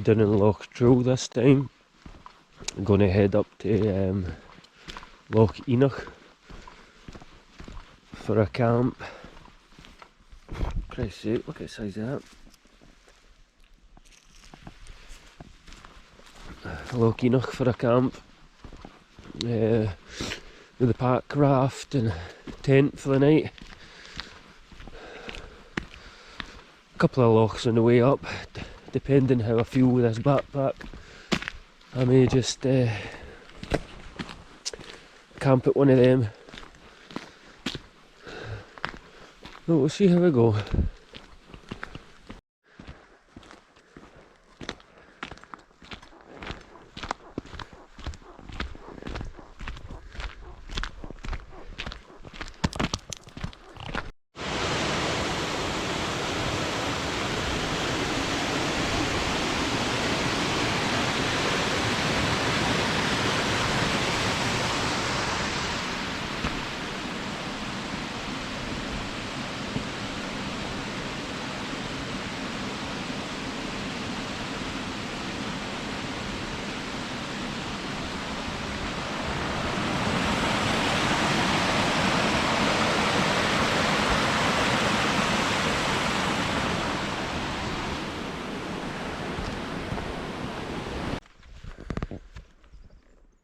down in Loch this time. I'm going to head up to Loch for a camp. Christ's sake, look at the size of that. Loch for a camp. With a packraft and a tent for the night. A couple of lochs on the way up, depending how I feel with this backpack. I may just camp at one of them. But we'll see how we go.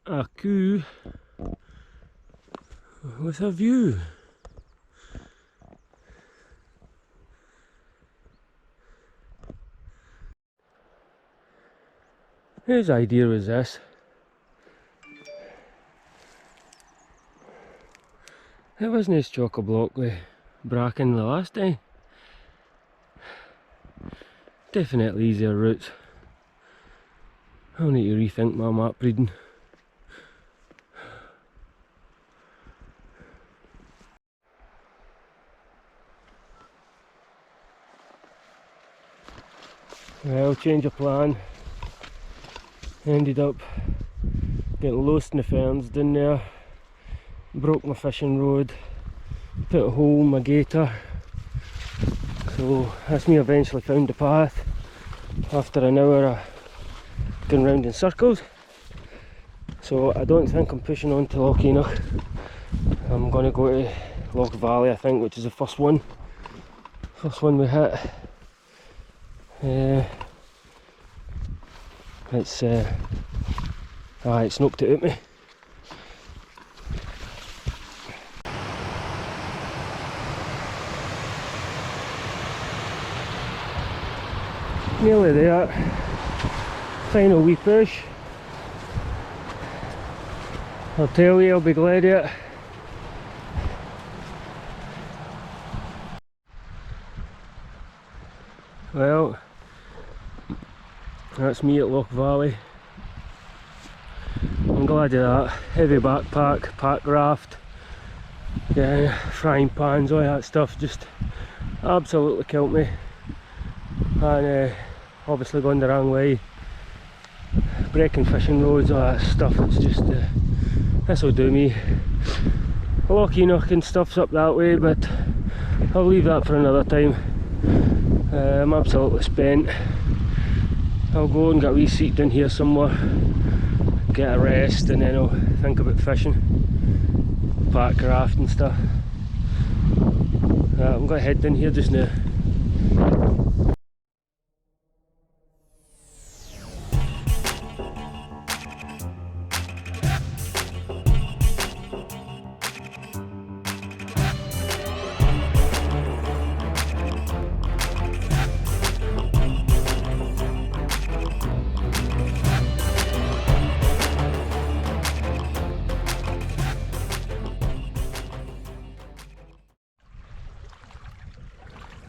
A queue with a view. Whose idea was this? It wasn't as chock-a-block with bracken the last time. Definitely easier routes. I'll need to rethink my map reading. Well, change of plan. Ended up getting lost in the ferns down there. Broke my fishing rod. Put a hole in my gaiter. So that's me eventually found the path after an hour of going round in circles. So I don't think I'm pushing on to Loch Enoch. I'm going to go to Loch Valley, I think, which is the first one we hit. It's knocked it at me. Nearly there. Final wee push. I'll tell you, I'll be glad of it. Well, that's me at Loch Valley. I'm glad of that. Heavy backpack, pack raft, yeah, frying pans, all that stuff just absolutely killed me. And obviously gone the wrong way. Breaking fishing rods, all that stuff, it's just, this'll do me. Loch Enoch and stuff's up that way, but I'll leave that for another time. I'm absolutely spent. I'll go and get a wee seat down here somewhere, get a rest, and then I'll think about fishing, packraft and stuff. I'm going to head down here just now.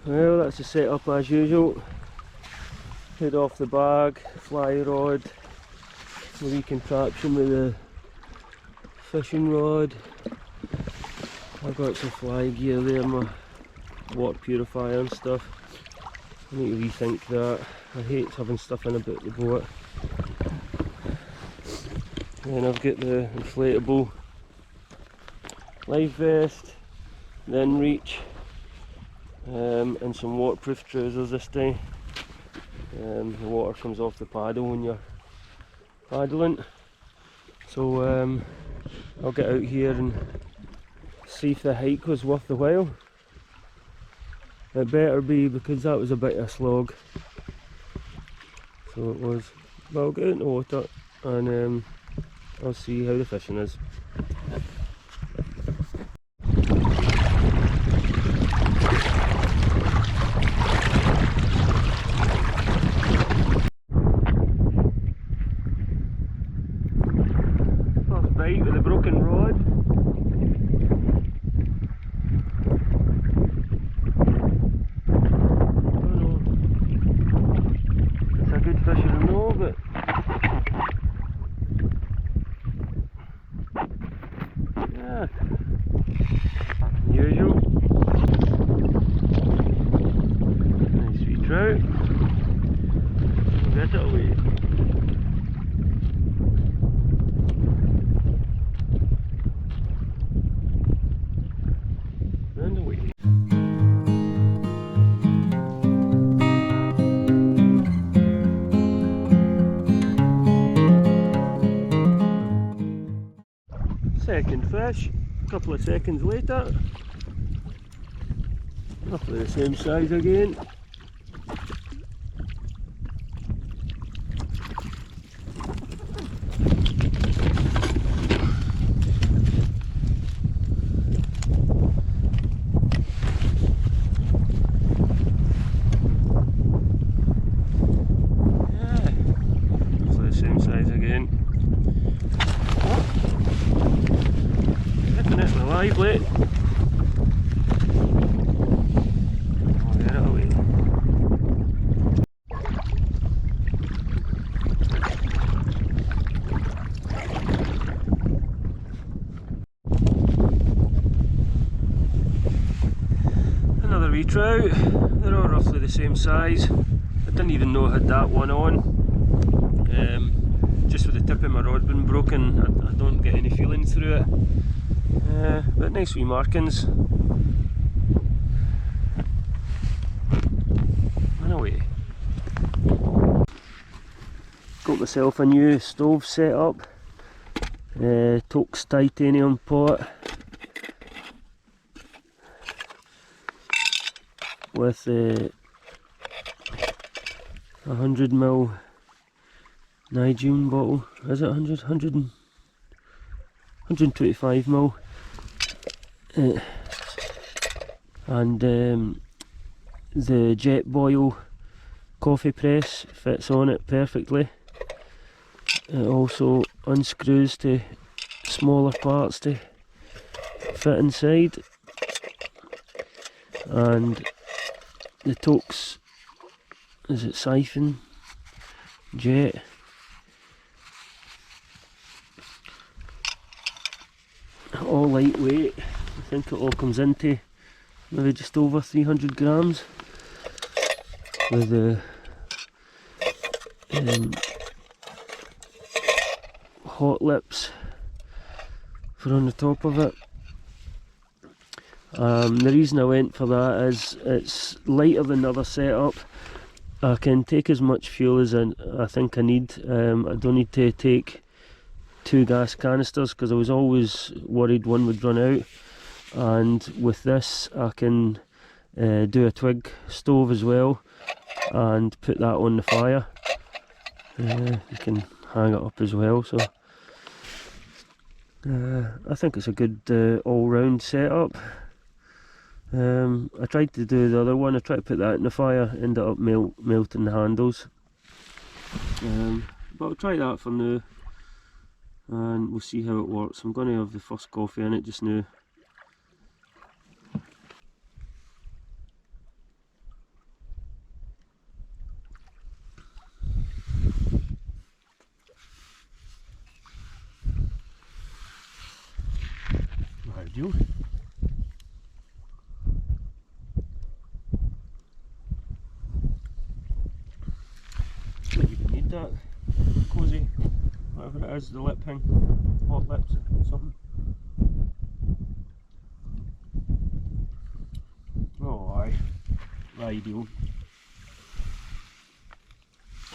Well, that's the setup as usual. Head off the bag, fly rod, the wee contraption with the fishing rod. I've got some fly gear there, my water purifier and stuff. I need to rethink that. I hate having stuff in about the boat. Then I've got the inflatable life vest, then reach. And some waterproof trousers this time. The water comes off the paddle when you're paddling. So I'll get out here and see if the hike was worth the while. It better be, because that was a bit of a slog. So it was. But I'll get in the water and I'll see how the fishing is. First bite with a broken rod. Fish, I don't know, but yeah, usual. Nice wee trout. Get it away. And away. Second fish, a couple of seconds later, roughly the same size again. Yeah, roughly the same size again. Definitely lively. Oh, get it away. Another wee trout. They're all roughly the same size. I didn't even know I had that one on. Just with the tip of my rod being broken, I don't get any feeling through it. But nice wee markings. And away. Got myself a new stove set up. Tox titanium pot with a 100ml Nijune bottle. Is it 125ml? And the jet boil coffee press fits on it perfectly. It also unscrews to smaller parts to fit inside, and the Tox, is it siphon jet, all lightweight. I think it all comes into maybe just over 300 grams, with the hot lips for on the top of it. The reason I went for that is it's lighter than the other setup. I can take as much fuel as I think I need. I don't need to take 2 gas canisters, because I was always worried one would run out. And with this I can do a twig stove as well and put that on the fire. You can hang it up as well, so I think it's a good all-round setup. I tried to do the other one, I tried to put that in the fire, ended up melting the handles. But I'll try that for now and we'll see how it works. I'm going to have the first coffee in it just now. Ideal. Don't even need that cozy, whatever it is, the lip thing, hot lips or something. Oh aye, ideal.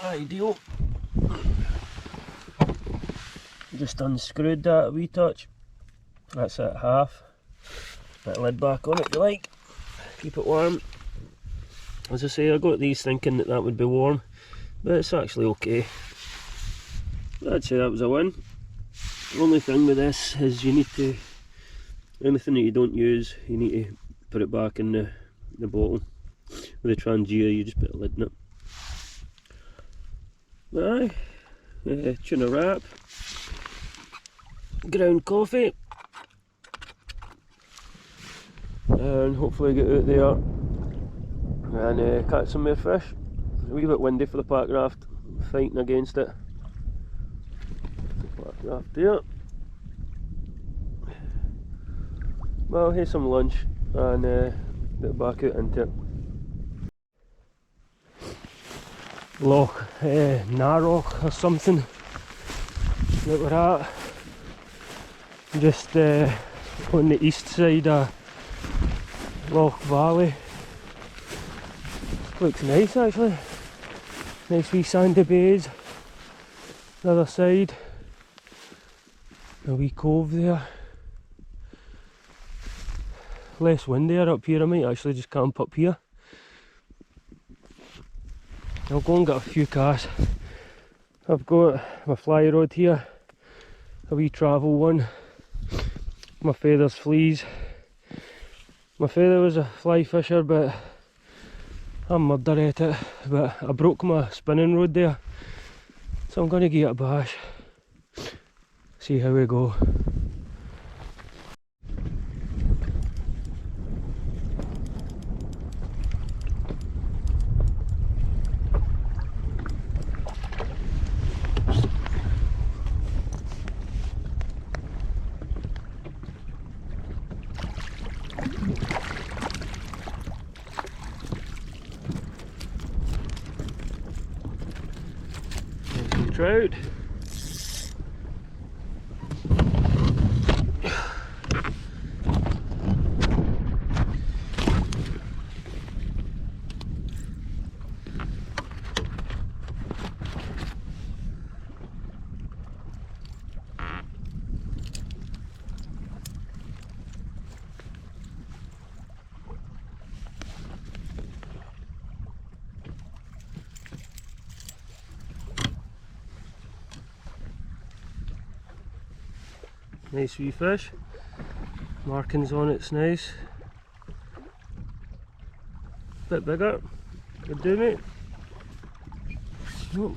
ideal. Just unscrewed that a wee touch. That's at half. Put the lid back on if you like. Keep it warm. As I say, I got these thinking that that would be warm, but it's actually okay. I'd say that was a win. The only thing with this is you need to, anything that you don't use, you need to put it back in the bottle. With the Trangia, you just put a lid in it. But aye, tuna wrap, ground coffee, and hopefully get out there and catch some more fish. A wee bit windy for the pack raft, fighting against it. Pack raft there. Well, here's some lunch and get back out into it. Loch Narroch or something that we're at. Just on the east side of Loch Valley. Looks nice actually. Nice wee sandy bays. The other side. A wee cove there. Less windier up here. I might actually just camp up here. I'll go and get a few casts. I've got my fly rod here, a wee travel one, my feathers fleas. My feather was a fly fisher, but I'm murder at it. But I broke my spinning rod there, so I'm going to give it a bash. See how we go. Trout. Nice wee fish, markings on it's nice, bit bigger, good do mate. Oh.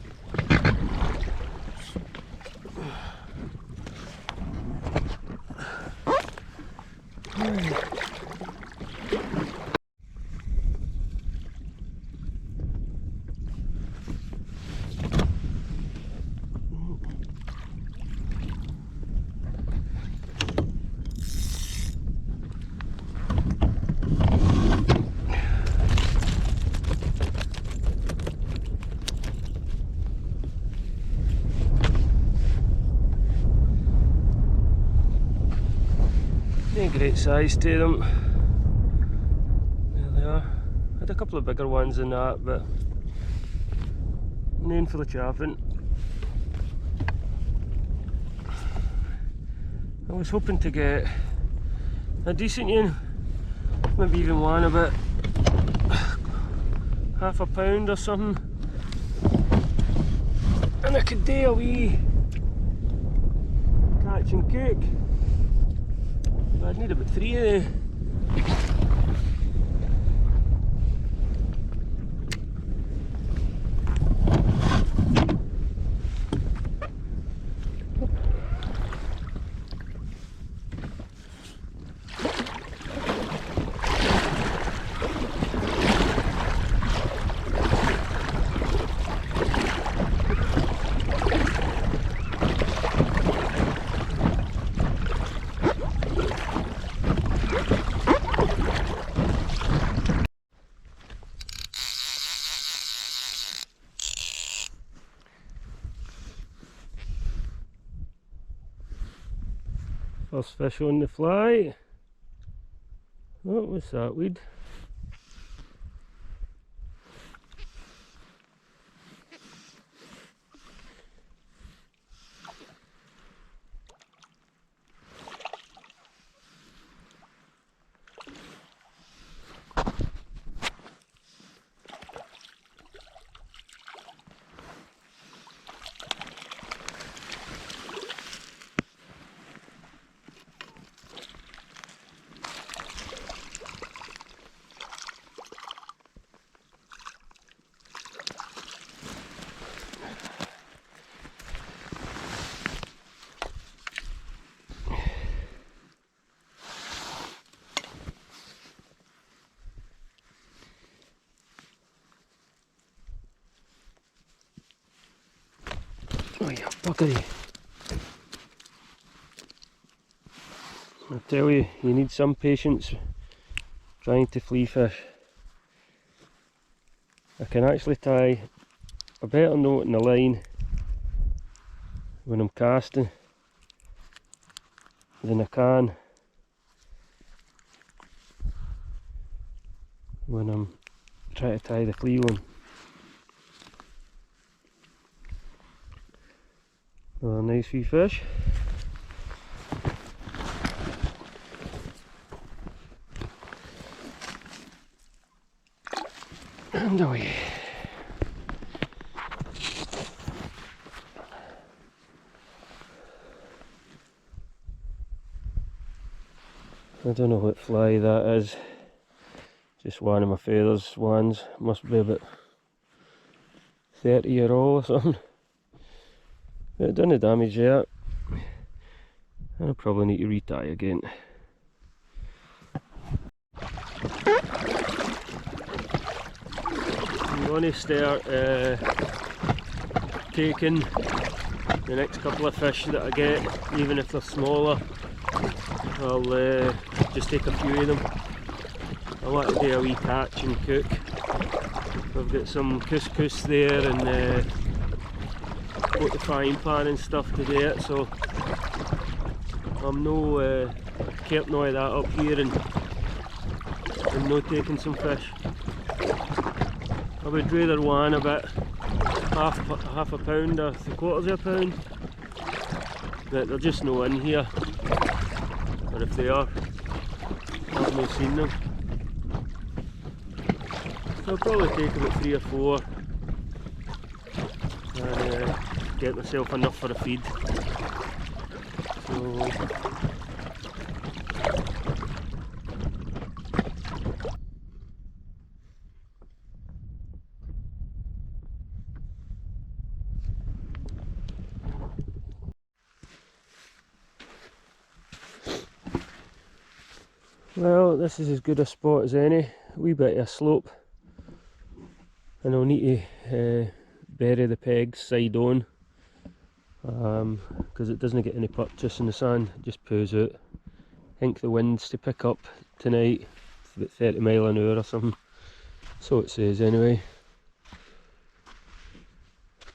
Great size to them. There they are. Had a couple of bigger ones than that, but known for the chaffing. I was hoping to get a decent one, maybe even one about half a pound or something, and I could do a wee catch and cook. I'd need about 3 of them. First fish on the fly. What was that weed? buggery. I tell you, you need some patience trying to flea fish. I can actually tie a better knot in the line when I'm casting than I can when I'm trying to tie the flea one. Oh, nice wee fish. And away. I don't know what fly that is. Just one of my feathers ones. Must be about 30-year-old or something. But it didn't damage yet. I'll probably need to retie again. I'm going to start taking the next couple of fish that I get, even if they're smaller. I'll just take a few of them. I want to do a wee catch and cook. I've got some couscous there and got the frying pan and stuff to do it, so I'm no keeping all of that up here and no taking some fish. I would rather one about half a pound or 3/4 of a pound, but they're just no in here, or if they are, I've not seen them. So I'll probably take about 3 or 4 and get myself enough for a feed. So well, this is as good a spot as any. A wee bit of a slope, and I'll need to bury the pegs side on, because it doesn't get any purchase in the sand, it just poos out. I think the wind's to pick up tonight, it's about 30 mile an hour or something, so it says anyway.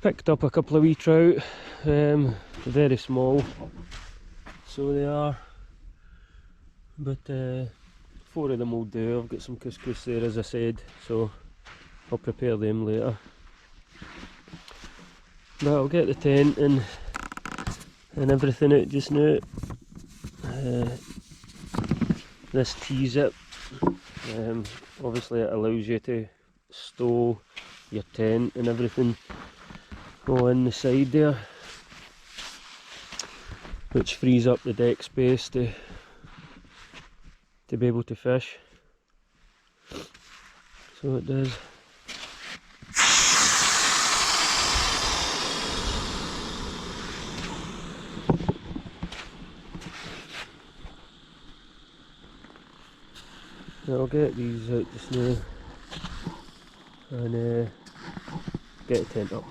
Picked up a couple of wee trout, very small, so they are, but 4 of them will do. I've got some couscous there, as I said, so I'll prepare them later. But I'll get the tent and everything out just now. This T-zip, obviously it allows you to stow your tent and everything all in the side there, which frees up the deck space to be able to fish. So it does. I'll get these out just now and get the tent up.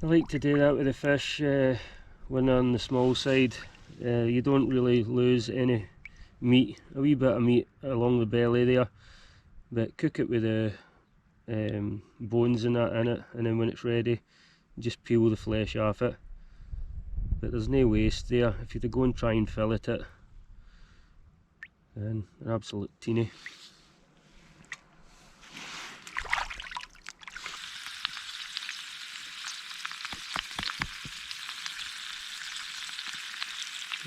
I like to do that with the fish when they're on the small side. You don't really lose any meat, a wee bit of meat along the belly there, but cook it with the bones and that in it, and then when it's ready just peel the flesh off it. But there's no waste there. If you go and try and fillet it, then they're absolute teeny.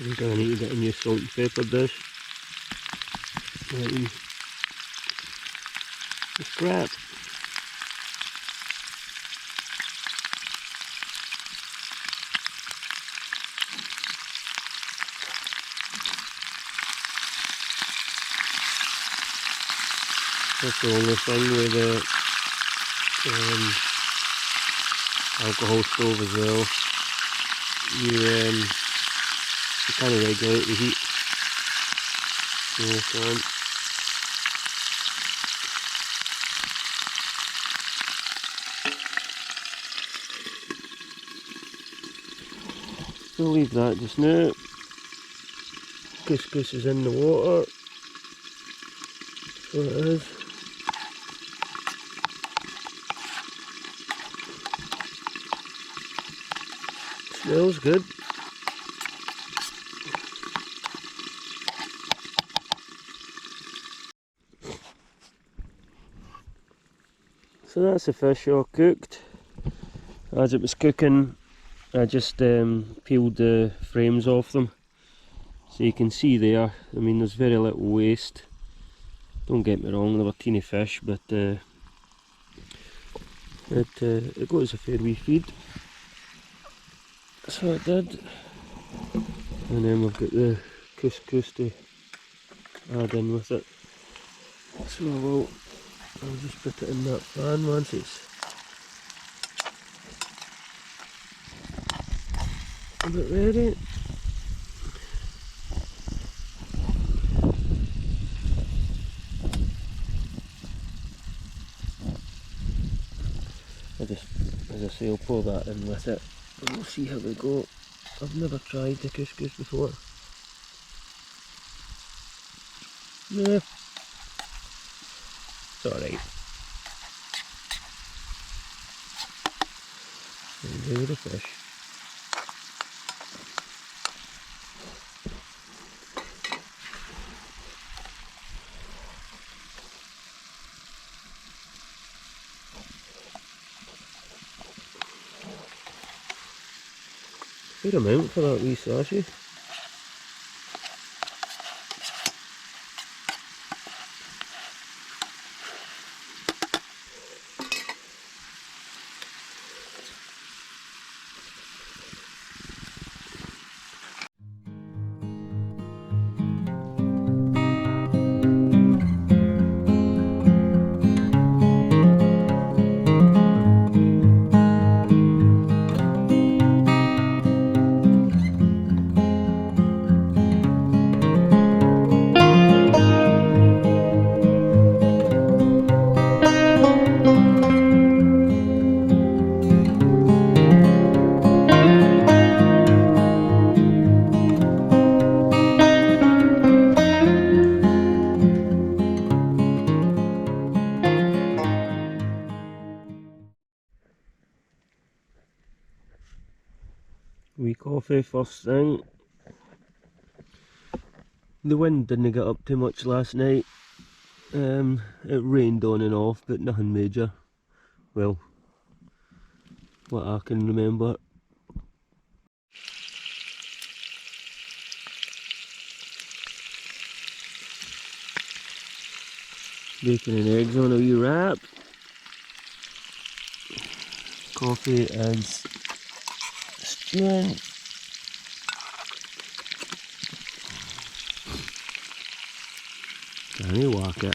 I think I need to get a new salt and pepper dish. The scrap. That's the only thing with the alcohol stove as well. You can't regulate the heat. No, you can't. So leave that just now. Couscous is in the water. So it is. Smells good. So that's the fish all cooked. As it was cooking, I just peeled the frames off them. So you can see there, I mean there's very little waste. Don't get me wrong, they were teeny fish, but it got a fair wee feed. So it did. And then we've got the couscous to add in with it. So I'll just put it in that pan once it's a bit ready. As I say, I'll pour that in with it and we'll see how we go. I've never tried the couscous before. Yeah, it's alright. Enjoy the fish. Fair amount for that wee sachet. Wee coffee first thing. The wind didn't get up too much last night. It rained on and off, but nothing major. Well, what I can remember. Bacon and eggs on a wee wrap. Coffee and stewing. Can you walk it?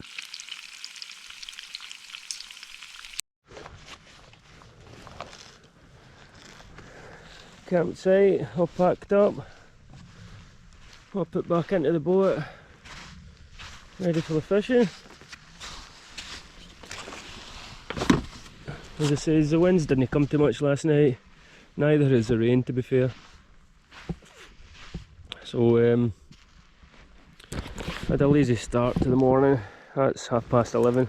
Campsite all packed up. I'll put back into the boat, ready for the fishing. As I say, the winds didn't come too much last night. Neither is the rain, to be fair. So had a lazy start to the morning. That's 11:30.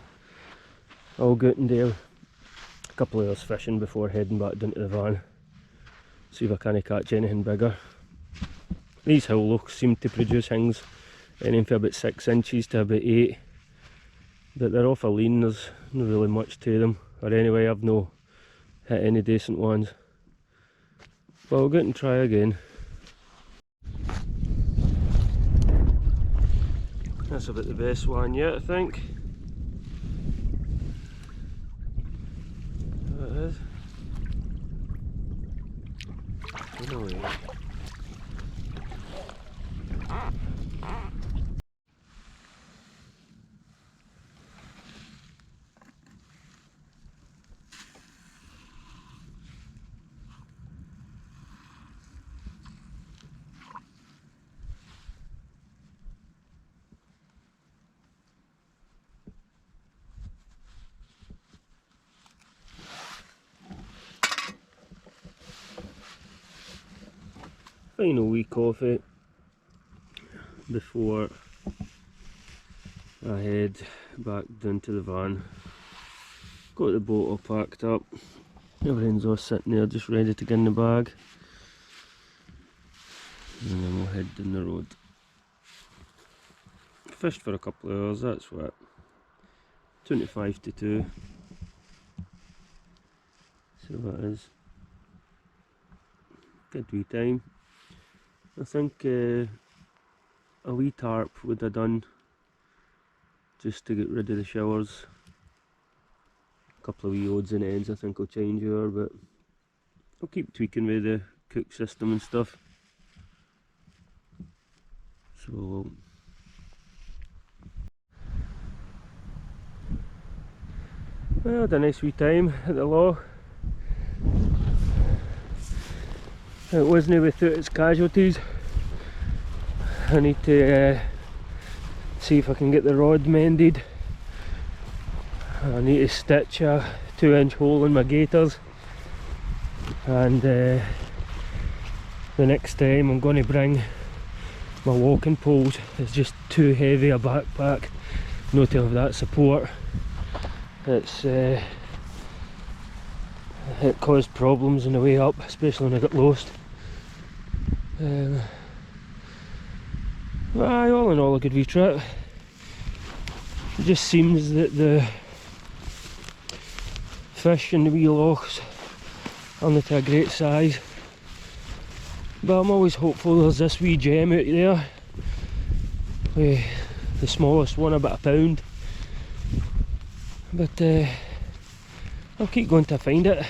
All good and Dale. A couple of hours fishing before heading back down to the van. See if I can catch anything bigger. These howlocks seem to produce things anything from about 6 inches to about 8. But they're off a lean, there's not really much to them. Or anyway, I've no hit any decent ones. But we'll go and try again. That's about the best one yet, I think. There it is. No way. Final wee coffee before I head back down to the van. Got the boat all packed up, everything's all sitting there just ready to get in the bag, and then we'll head down the road. Fished for a couple of hours, that's what, 25 to 2, so that is good wee time. I think a wee tarp would have done, just to get rid of the showers. A couple of wee odds and ends I think I'll change over, but I'll keep tweaking with the cook system and stuff. So well, had a nice wee time at the Loch. It wasn't without its casualties. I need to see if I can get the rod mended. I need to stitch a 2-inch hole in my gaiters, and the next time I'm going to bring my walking poles. It's just too heavy a backpack not to have that support. It caused problems on the way up, especially when I got lost. Aye, all in all a good wee trip. It just seems that the fish in the wee lochs aren't to a great size, but I'm always hopeful there's this wee gem out there with the smallest one about a pound, but I'll keep going to find it.